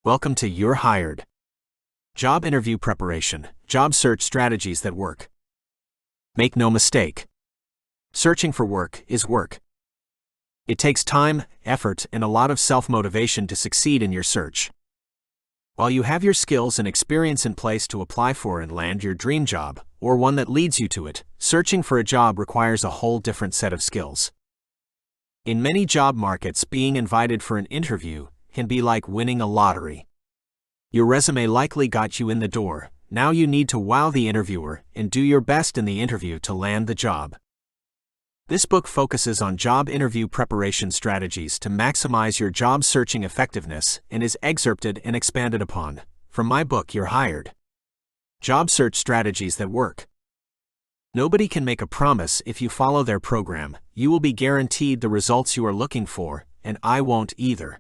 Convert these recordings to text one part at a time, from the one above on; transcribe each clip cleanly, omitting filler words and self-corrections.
Welcome to You're Hired. Job interview preparation, job search strategies that work. Make no mistake. Searching for work is work. It takes time, effort, and a lot of self-motivation to succeed in your search. While you have your skills and experience in place to apply for and land your dream job, or one that leads you to it, searching for a job requires a whole different set of skills. In many job markets, being invited for an interview can be like winning a lottery. Your resume likely got you in the door. Now you need to wow the interviewer and do your best in the interview to land the job. This book focuses on job interview preparation strategies to maximize your job searching effectiveness and is excerpted and expanded upon from my book You're Hired. Job search strategies that work. Nobody can make a promise if you follow their program. You will be guaranteed the results you are looking for, and I won't either.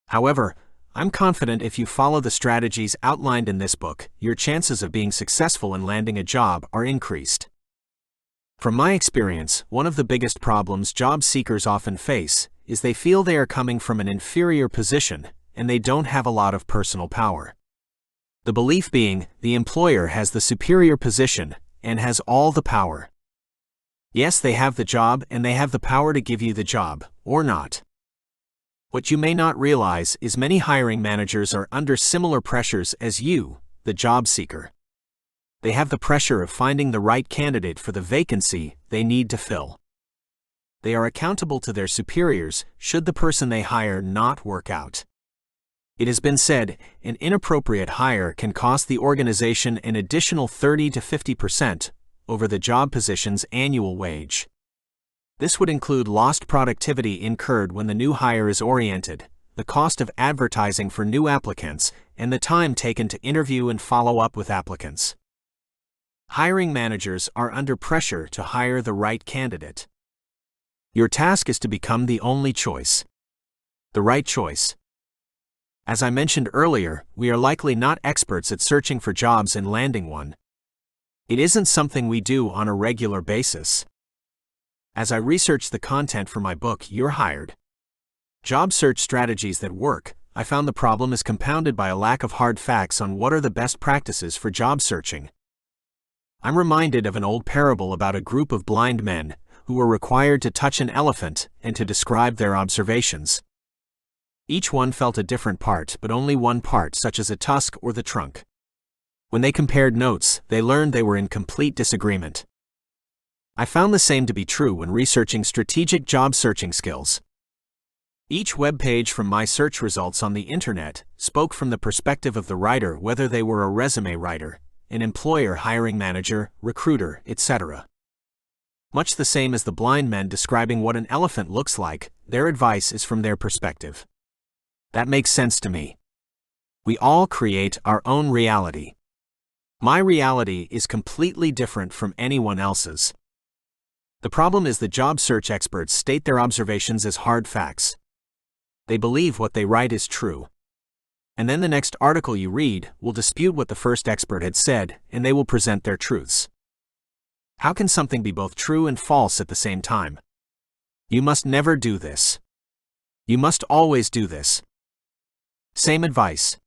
However, I'm confident if you follow the strategies outlined in this book, your chances of being successful in landing a job are increased. From my experience, one of the biggest problems job seekers often face is they feel they are coming from an inferior position and they don't have a lot of personal power. The belief being, the employer has the superior position and has all the power. Yes, they have the job and they have the power to give you the job, or not. What you may not realize is many hiring managers are under similar pressures as you, the job seeker. They have the pressure of finding the right candidate for the vacancy they need to fill. They are accountable to their superiors should the person they hire not work out. It has been said, an inappropriate hire can cost the organization an additional 30 to 50% over the job position's annual wage. This would include lost productivity incurred when the new hire is oriented, the cost of advertising for new applicants, and the time taken to interview and follow up with applicants. Hiring managers are under pressure to hire the right candidate. Your task is to become the only choice. The right choice. As I mentioned earlier, we are likely not experts at searching for jobs and landing one. It isn't something we do on a regular basis. As I researched the content for my book, You're Hired. Job search strategies that work, I found the problem is compounded by a lack of hard facts on what are the best practices for job searching. I'm reminded of an old parable about a group of blind men who were required to touch an elephant and to describe their observations. Each one felt a different part, but only one part, such as a tusk or the trunk. When they compared notes, they learned they were in complete disagreement. I found the same to be true when researching strategic job searching skills. Each web page from my search results on the internet spoke from the perspective of the writer, whether they were a resume writer, an employer hiring manager, recruiter, etc. Much the same as the blind men describing what an elephant looks like, their advice is from their perspective. That makes sense to me. We all create our own reality. My reality is completely different from anyone else's. The problem is the job search experts state their observations as hard facts. They believe what they write is true. And then the next article you read will dispute what the first expert had said, and they will present their truths. How can something be both true and false at the same time? You must never do this. You must always do this. Same advice.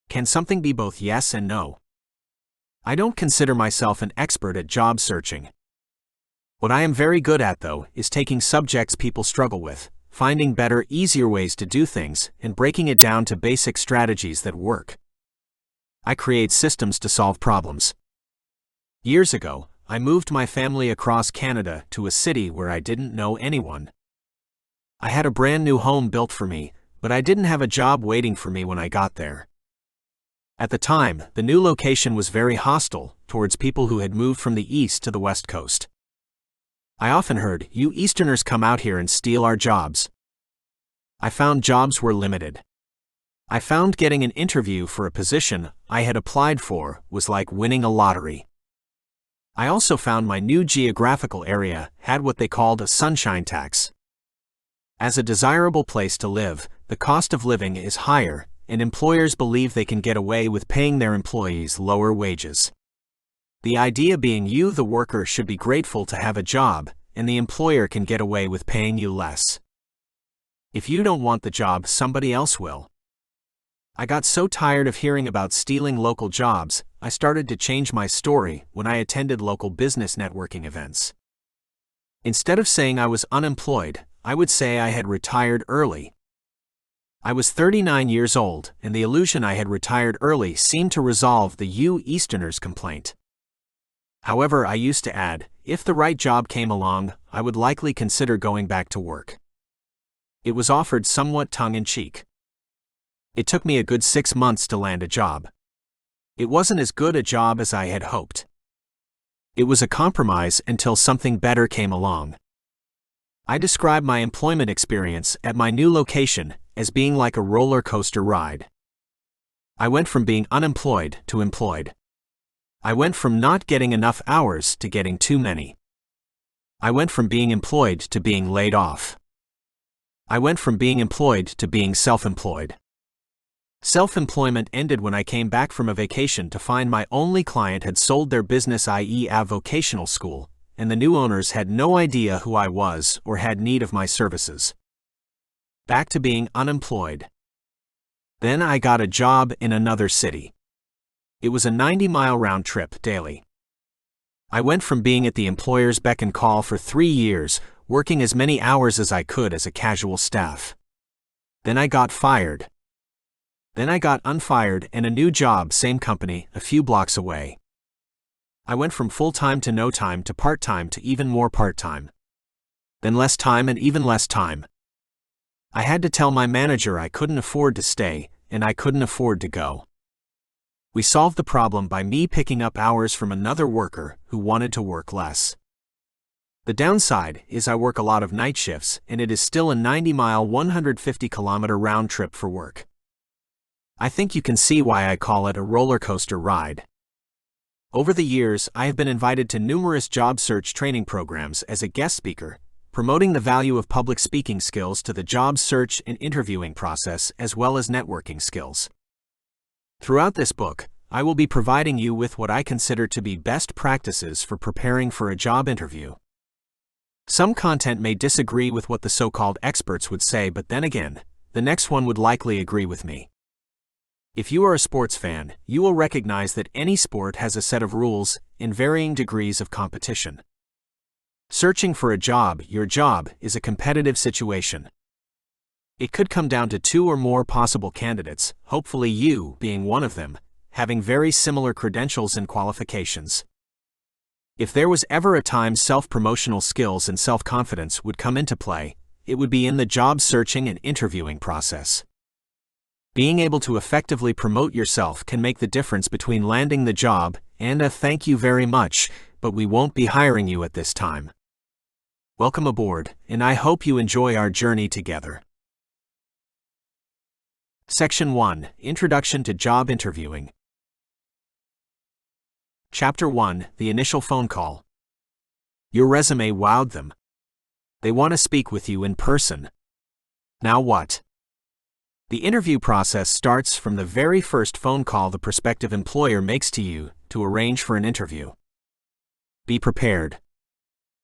Can something be both yes and no? I don't consider myself an expert at job searching. What I am very good at, though, is taking subjects people struggle with, finding better, easier ways to do things, and breaking it down to basic strategies that work. I create systems to solve problems. Years ago, I moved my family across Canada to a city where I didn't know anyone. I had a brand new home built for me, but I didn't have a job waiting for me when I got there. At the time, the new location was very hostile towards people who had moved from the east to the west coast. I often heard, "You Easterners come out here and steal our jobs." I found jobs were limited. I found getting an interview for a position I had applied for was like winning a lottery. I also found my new geographical area had what they called a sunshine tax. As a desirable place to live, the cost of living is higher, and employers believe they can get away with paying their employees lower wages. The idea being you, the worker, should be grateful to have a job, and the employer can get away with paying you less. If you don't want the job, somebody else will. I got so tired of hearing about stealing local jobs, I started to change my story when I attended local business networking events. Instead of saying I was unemployed, I would say I had retired early. I was 39 years old, and the illusion I had retired early seemed to resolve the "you Easterners" complaint. However, I used to add, if the right job came along, I would likely consider going back to work. It was offered somewhat tongue-in-cheek. It took me a good 6 months to land a job. It wasn't as good a job as I had hoped. It was a compromise until something better came along. I describe my employment experience at my new location as being like a roller coaster ride. I went from being unemployed to employed. I went from not getting enough hours to getting too many. I went from being employed to being laid off. I went from being employed to being self-employed. Self-employment ended when I came back from a vacation to find my only client had sold their business, i.e. a vocational school, and the new owners had no idea who I was or had need of my services. Back to being unemployed. Then I got a job in another city. It was a 90-mile round trip daily. I went from being at the employer's beck and call for 3 years, working as many hours as I could as a casual staff. Then I got fired. Then I got unfired and a new job, same company, a few blocks away. I went from full-time to no time to part-time to even more part-time. Then less time and even less time. I had to tell my manager I couldn't afford to stay, and I couldn't afford to go. We solved the problem by me picking up hours from another worker who wanted to work less. The downside is I work a lot of night shifts, and it is still a 90-mile, 150-kilometer round trip for work. I think you can see why I call it a roller coaster ride. Over the years, I have been invited to numerous job search training programs as a guest speaker, promoting the value of public speaking skills to the job search and interviewing process as well as networking skills. Throughout this book, I will be providing you with what I consider to be best practices for preparing for a job interview. Some content may disagree with what the so-called experts would say, but then again, the next one would likely agree with me. If you are a sports fan, you will recognize that any sport has a set of rules in varying degrees of competition. Searching for a job, your job, is a competitive situation. It could come down to 2 or more possible candidates, hopefully you being one of them, having very similar credentials and qualifications. If there was ever a time self-promotional skills and self-confidence would come into play, it would be in the job searching and interviewing process. Being able to effectively promote yourself can make the difference between landing the job and a "thank you very much, but we won't be hiring you at this time." Welcome aboard, and I hope you enjoy our journey together. Section 1: Introduction to Job Interviewing. Chapter 1: The Initial Phone Call. Your resume wowed them. They want to speak with you in person. Now what? The interview process starts from the very first phone call the prospective employer makes to you to arrange for an interview. Be prepared.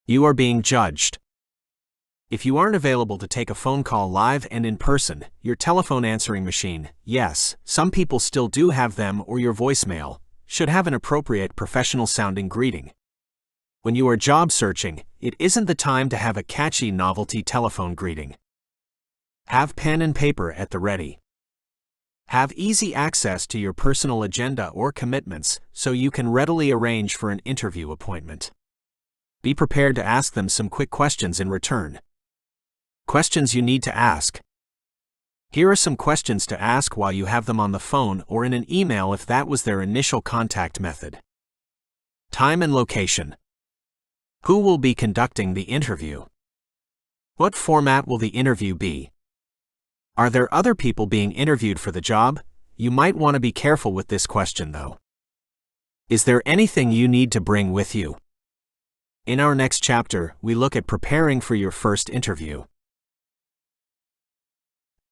You are being judged. If you aren't available to take a phone call live and in person, your telephone answering machine, yes, some people still do have them, or your voicemail, should have an appropriate professional-sounding greeting. When you are job searching, it isn't the time to have a catchy novelty telephone greeting. Have pen and paper at the ready. Have easy access to your personal agenda or commitments so you can readily arrange for an interview appointment. Be prepared to ask them some quick questions in return. Questions you need to ask. Here are some questions to ask while you have them on the phone or in an email if that was their initial contact method. Time and location. Who will be conducting the interview? What format will the interview be? Are there other people being interviewed for the job? You might want to be careful with this question though. Is there anything you need to bring with you? In our next chapter, we look at preparing for your first interview.